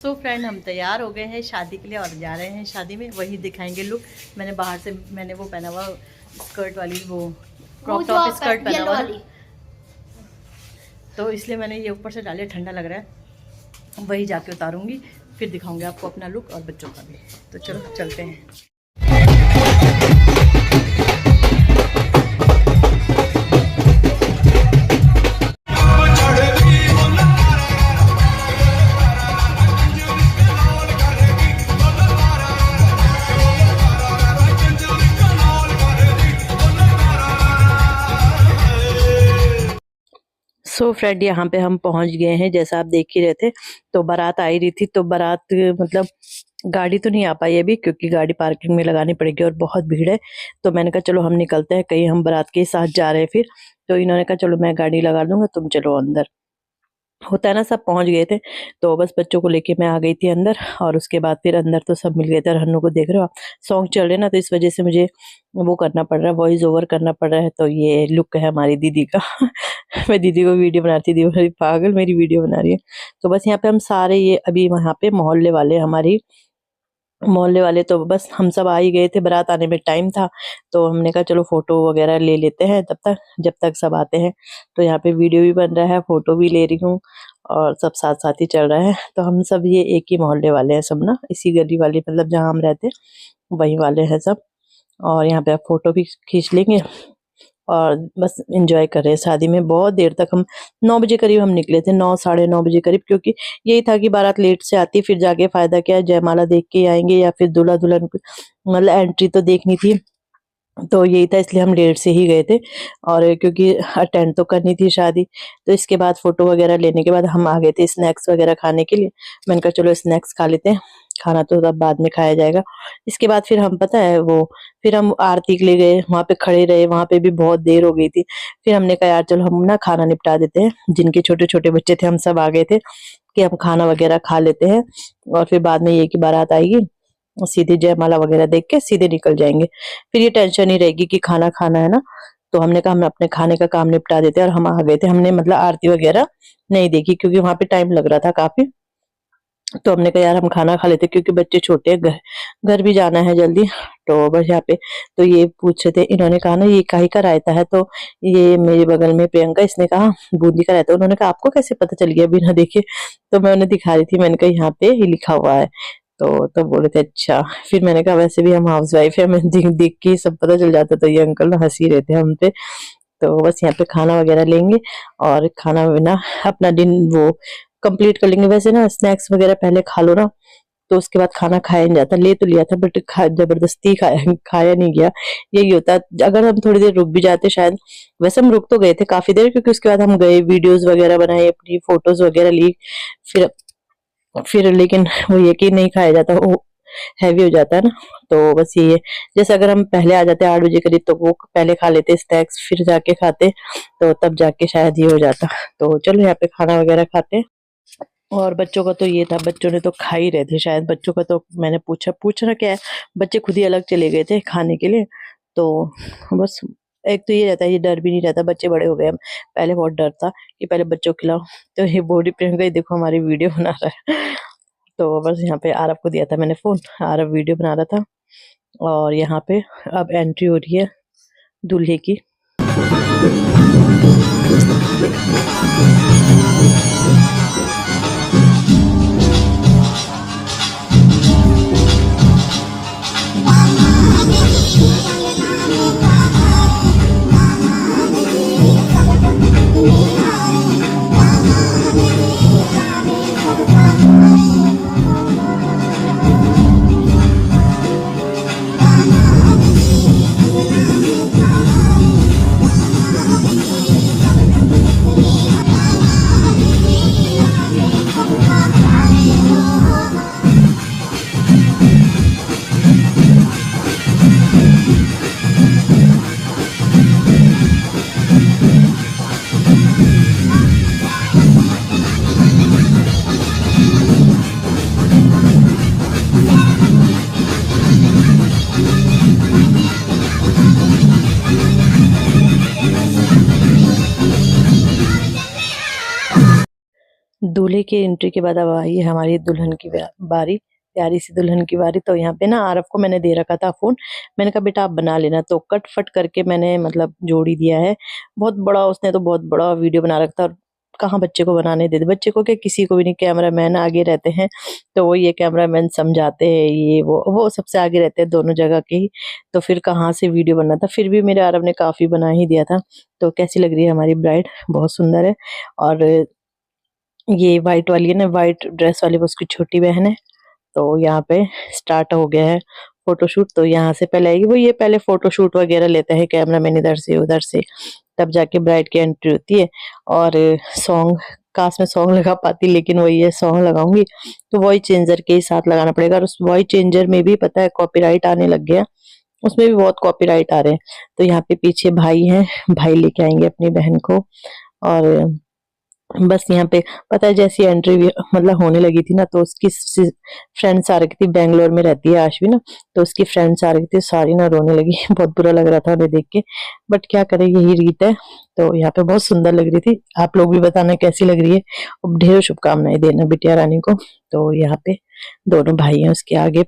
तो फ्रेंड हम तैयार हो गए हैं शादी के लिए और जा रहे हैं शादी में, वही दिखाएंगे लुक। मैंने बाहर से मैंने वो पहना हुआ स्कर्ट वाली वो क्रॉप टॉप स्कर्ट पहना हुआ, तो इसलिए मैंने ये ऊपर से डाले, ठंडा लग रहा है। वही जाके उतारूंगी, फिर दिखाऊंगी आपको अपना लुक और बच्चों का भी। तो चलो चलते हैं। सो फ्रेंड यहाँ पे हम पहुंच गए हैं, जैसा आप देख ही रहे थे। तो बारात आई रही थी, तो बारात मतलब गाड़ी तो नहीं आ पाई अभी, क्योंकि गाड़ी पार्किंग में लगानी पड़ेगी और बहुत भीड़ है। तो मैंने कहा चलो हम निकलते हैं, कहीं हम बारात के साथ जा रहे हैं फिर। तो इन्होंने कहा चलो मैं गाड़ी लगा दूंगा, तुम चलो अंदर। होता है ना, सब पहुंच गए थे। तो बस बच्चों को लेके मैं आ गई थी अंदर, और उसके बाद फिर अंदर तो सब मिल गए थे। और हन्नू को देख रहे हो आप, सॉन्ग चल रहे हैं ना, तो इस वजह से मुझे वो करना पड़ रहा है, वॉइस ओवर करना पड़ रहा है। तो ये लुक है हमारी दीदी का। मैं दीदी को वीडियो बनाती थी, मेरी पागल मेरी वीडियो बना रही है। तो बस यहाँ पे हम सारे ये अभी वहाँ पे मोहल्ले वाले तो बस हम सब आ ही गए थे, बारात आने में टाइम था। तो हमने कहा चलो फोटो वगैरह ले लेते हैं तब तक, जब तक सब आते हैं। तो यहाँ पे वीडियो भी बन रहा है, फोटो भी ले रही हूँ, और सब साथ साथ ही चल रहा है। तो हम सब ये एक ही मोहल्ले वाले हैं सब ना, इसी गली वाले, मतलब जहाँ हम रहते हैं वही वाले हैं सब। और यहाँ पे आप फोटो भी खींच लेंगे, और बस एंजॉय कर रहे हैं शादी में। बहुत देर तक हम 9 बजे करीब हम निकले थे, 9 साढ़े 9 बजे करीब, क्योंकि यही था कि बारात लेट से आती, फिर जाके फायदा क्या है, जयमाला देख के आएंगे या फिर दूल्हा दुल्हन मतलब एंट्री तो देखनी थी। तो यही था, इसलिए हम लेट से ही गए थे। और क्योंकि अटेंड तो करनी थी शादी। तो इसके बाद फोटो वगैरह लेने के बाद हम आ गए थे स्नैक्स वगैरह खाने के लिए। मैंने कहा चलो स्नैक्स खा लेते हैं, खाना तो तब बाद में खाया जाएगा। इसके बाद फिर हम पता है वो, फिर हम आरती के लिए गए, वहां पे खड़े रहे, वहां पे भी बहुत देर हो गई थी। फिर हमने कहा यार चलो हम ना खाना निपटा देते हैं, जिनके छोटे छोटे बच्चे थे हम सब आ गए थे, कि हम खाना वगैरह खा लेते हैं। और फिर बाद में ये की बारात आएगी, सीधे जयमाला वगैरह देख के सीधे निकल जाएंगे। फिर ये टेंशन नहीं रहेगी कि खाना खाना है ना। तो हमने कहा हम अपने खाने का काम निपटा देते हैं, और हम आ गए थे। हमने मतलब आरती वगैरह नहीं देखी, क्योंकि वहां पे टाइम लग रहा था काफी। तो हमने कहा यार हम खाना खा लेते, क्योंकि बच्चे छोटे हैं, घर भी जाना है जल्दी। तो बस यहाँ पे तो ये पूछ रहे थे, इन्होंने कहा ना ये काहे का रायता है। तो ये मेरे बगल में प्रियंका, इसने कहा बूंदी का रायता। उन्होंने कहा आपको कैसे पता चल गया बिना देखे। तो मैं उन्हें दिखा रही थी, मैंने कहा यहाँ पे ही लिखा हुआ है। तो बोले थे अच्छा। फिर मैंने कहा वैसे भी हम हाउस वाइफ है, हमें देख देख के सब पता चल जाता। तो ये अंकल ना हंस ही रहे थे हम पे। तो बस यहाँ पे खाना वगैरह लेंगे, और खाना बिना अपना दिन वो कंप्लीट कर लेंगे। वैसे ना स्नैक्स वगैरह पहले खा लो ना, तो उसके बाद खाना खाया नहीं जाता। ले तो लिया था, बट जबरदस्ती खाया नहीं गया। यही होता है, अगर हम थोड़ी देर रुक भी जाते शायद। वैसे हम रुक तो गए थे काफी देर, क्योंकि उसके बाद हम गए, वीडियोस वगैरह बनाए, अपनी फोटोज वगैरह ली। फिर लेकिन वो ये कि नहीं खाया जाता, वो हैवी हो जाता है ना। तो बस ये है, जैसे अगर हम पहले आ जाते 8 बजे करीब, तो वो पहले खा लेते स्नैक्स, फिर जाके खाते, तो तब जाके शायद ये हो जाता। तो चलो यहाँ पे खाना वगैरह खाते हैं। और बच्चों का तो ये था, बच्चों ने तो खा ही रहे थे शायद। बच्चों का तो मैंने पूछना क्या है, बच्चे खुद ही अलग चले गए थे खाने के लिए। तो बस एक तो ये रहता है, ये डर भी नहीं रहता, बच्चे बड़े हो गए हम। पहले बहुत डर था कि पहले बच्चों को खिलाओ। तो ये बॉडी प्रियंका ही देखो हमारी वीडियो बना रहा है। तो बस यहाँ पे आरव को दिया था मैंने फोन, आरव वीडियो बना रहा था। और यहाँ पे अब एंट्री हो रही है दूल्हे की। दूल्हे की एंट्री के बाद अब आई है हमारी दुल्हन की बारी, प्यारी सी दुल्हन की बारी। तो यहाँ पे ना आरव को मैंने दे रखा था फ़ोन, मैंने कहा बेटा आप बना लेना, तो कट-फट करके मैंने मतलब जोड़ ही दिया है। बहुत बड़ा उसने तो बहुत बड़ा वीडियो बना रखा था और कहाँ बच्चे को बनाने देते, बच्चे को क्या किसी को भी नहीं, कैमरामैन आगे रहते हैं, तो वो ये कैमरामैन समझाते हैं ये वो सबसे आगे रहते हैं दोनों जगह के ही, तो फिर कहाँ से वीडियो बनना था। फिर भी मेरे आरव ने काफ़ी बना ही दिया था। तो कैसी लग रही है हमारी ब्राइड? बहुत सुंदर है। और ये व्हाइट वाली है ना, व्हाइट ड्रेस वाली वो उसकी छोटी बहन है। तो यहाँ पे स्टार्ट हो गया है फोटोशूट। तो यहाँ से पहले आएगी वो, ये पहले फोटोशूट वगैरह लेते हैं कैमरामैन इधर से उधर से, तब जाके ब्राइड की एंट्री होती है। और सॉन्ग, काश मैं सॉन्ग लगा पाती, लेकिन वही है सॉन्ग लगाऊंगी तो वॉइस चेंजर के ही साथ लगाना पड़ेगा। और उस वॉइस चेंजर में भी पता है कॉपीराइट आने लग गया, उसमें भी बहुत कॉपीराइट आ रहे हैं। तो यहाँ पे पीछे भाई हैं, भाई लेके आएंगे अपनी बहन को। और बस यहाँ पे पता है जैसी एंट्री मतलब होने लगी थी ना, तो उसकी फ्रेंड्स आ रही थी, बैंगलोर में रहती है आशवी ना, तो उसकी फ्रेंड्स आ रही थी, सारी ना रोने लगी। बहुत बुरा लग रहा था उन्हें देख के, बट क्या करें यही रीत है। तो यहाँ पे बहुत सुंदर लग रही थी, आप लोग भी बताना कैसी लग रही है और ढेर शुभकामनाएं देना बिटिया रानी को। तो यहाँ पे दोनों भाई हैं उसके आगे।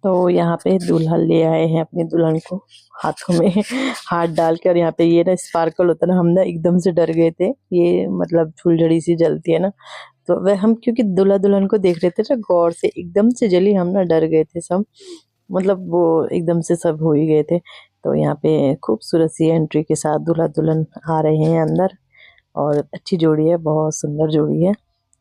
तो यहाँ पे दूल्हा ले आए हैं अपनी दुल्हन को हाथों में हाथ डाल के। और यहाँ पे ये ना स्पार्कल होता है ना, हम ना एकदम से डर गए थे। ये मतलब फुलझड़ी सी जलती है ना, तो वह हम क्योंकि दूल्हा दुल्हन को देख रहे थे ना गौर से, एकदम से जली, हम ना डर गए थे सब। मतलब वो एकदम से सब हो ही गए थे। तो यहाँ पे खूबसूरत सी एंट्री के साथ दूल्हा दुल्हन आ रहे हैं अंदर। और अच्छी जोड़ी है, बहुत सुंदर जोड़ी है।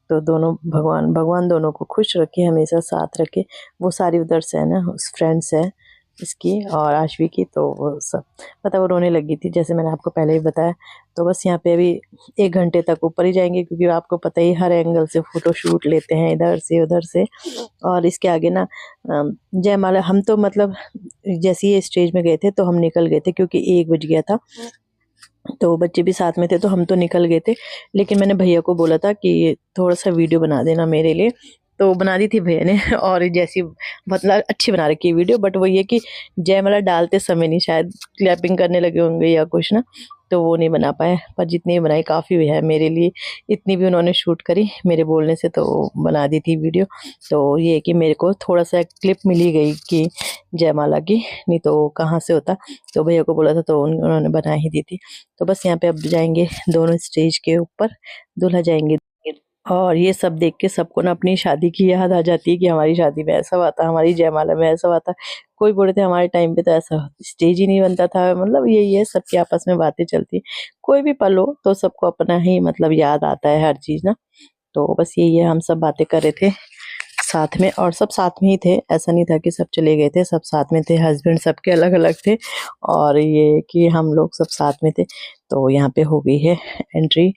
तो दोनों भगवान भगवान दोनों को खुश रखे, हमेशा साथ रखे। वो सारी उधर से है ना, उस फ्रेंड्स है इसकी और आशवी की, तो वो सब पता वो रोने लगी थी, जैसे मैंने आपको पहले ही बताया। तो बस यहाँ पे अभी 1 घंटे तक ऊपर ही जाएंगे, क्योंकि आपको पता ही हर एंगल से फ़ोटो शूट लेते हैं, इधर से उधर से। और इसके आगे ना जयमाला, हम तो मतलब जैसे ही स्टेज में गए थे तो हम निकल गए थे, क्योंकि 1 बज गया था। तो बच्चे भी साथ में थे तो हम तो निकल गए थे। लेकिन मैंने भैया को बोला था कि थोड़ा सा वीडियो बना देना मेरे लिए, तो बना दी थी भैया ने। और जैसी मतलब अच्छी बना रखी है वीडियो, बट वो ये कि जयमाला डालते समय नहीं, शायद क्लैपिंग करने लगे होंगे या कुछ ना, तो वो नहीं बना पाए। पर जितनी बनाई काफ़ी है मेरे लिए, इतनी भी उन्होंने शूट करी मेरे बोलने से, तो बना दी थी वीडियो। तो ये कि मेरे को थोड़ा सा क्लिप मिली गई कि जयमाला की, नहीं तो कहाँ से होता। तो भैया को बोला था तो उन्होंने बना ही दी थी। तो बस यहाँ पे अब जाएंगे दोनों स्टेज के ऊपर, दूल्हा जाएंगे। और ये सब देख के सबको ना अपनी शादी की याद आ जाती है कि हमारी शादी में ऐसा हुआ था, हमारी जयमाला में ऐसा हुआ था। कोई बोले थे हमारे टाइम पे तो ऐसा स्टेज ही नहीं बनता था। मतलब यही है, सबकी आपस में बातें चलती। कोई भी पल हो तो सबको अपना ही मतलब याद आता है हर चीज़ ना। तो बस यही है, हम सब बातें कर रहे थे साथ में, और सब साथ में ही थे। ऐसा नहीं था कि सब चले गए थे, सब साथ में थे। हस्बैंड सबके अलग अलग थे, और ये कि हम लोग सब साथ में थे। तो यहाँ पे हो गई है एंट्री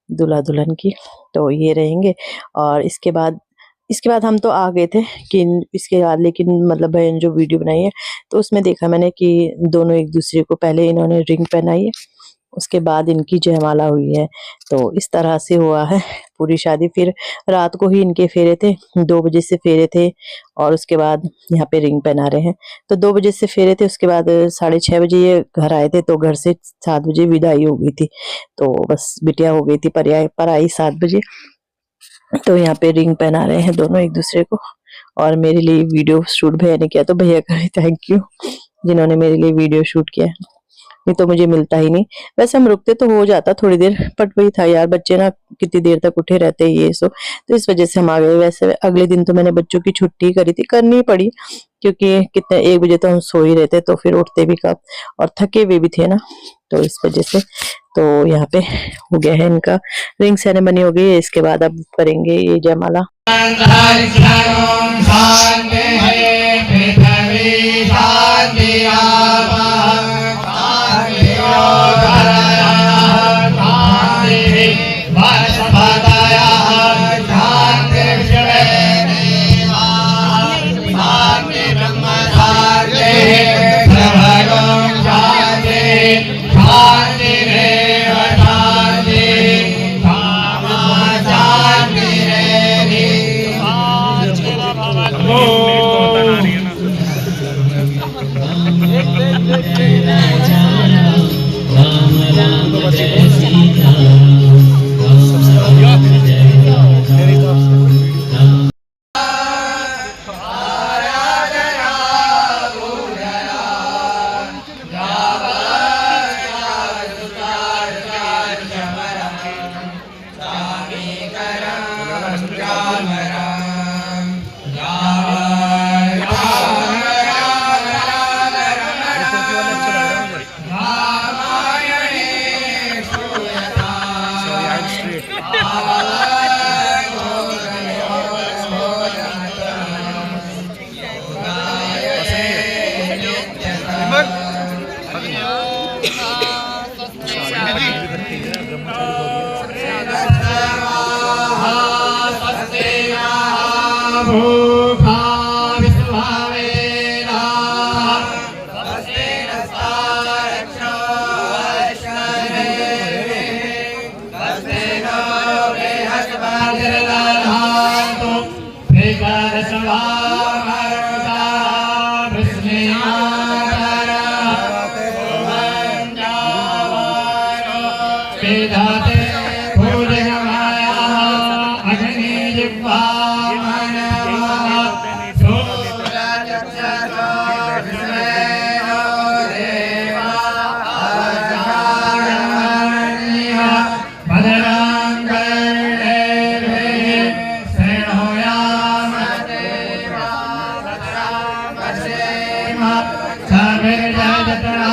दूल्हा दुल्हन की। तो ये रहेंगे, और इसके बाद हम तो आ गए थे कि इसके बाद, लेकिन मतलब बहन जो वीडियो बनाई है तो उसमें देखा मैंने कि दोनों एक दूसरे को, पहले इन्होंने रिंग पहनाई है, उसके बाद इनकी जयमाला हुई है। तो इस तरह से हुआ है पूरी शादी। फिर रात को ही इनके फेरे थे, 2 बजे से फेरे थे, और उसके बाद यहाँ पे रिंग पहना रहे हैं। तो 2 बजे से फेरे थे, उसके बाद 6:30 बजे ये घर आए थे, तो घर से 7 बजे विदाई हो गई थी। तो बस बिटिया हो गई थी पर आई 7 बजे। तो यहाँ पे रिंग पहना रहे हैं दोनों एक दूसरे को। और मेरे लिए वीडियो शूट भैया ने किया, तो भैया का थैंक यू जिन्होंने मेरे लिए वीडियो शूट किया, नहीं तो मुझे मिलता ही नहीं। वैसे हम रुकते तो हो जाता थोड़ी देर, बट वही था यार, बच्चे ना कितनी देर तक उठे रहते हैं ये सो, तो इस वजह से हम आ गए। वैसे अगले दिन तो मैंने बच्चों की छुट्टी करी थी, करनी पड़ी, क्योंकि कितने 1 बजे तो हम सो ही रहते, तो फिर उठते भी कब, और थके हुए भी थे ना, तो इस वजह से। तो यहाँ पे हो गया है इनका, रिंग सेरेमनी हो गई है। इसके बाद अब करेंगे ये जयमाला। भद्रं कर्णेभिः शृणुयाम देवा भद्रं पश्येम समिर्जयजत्राः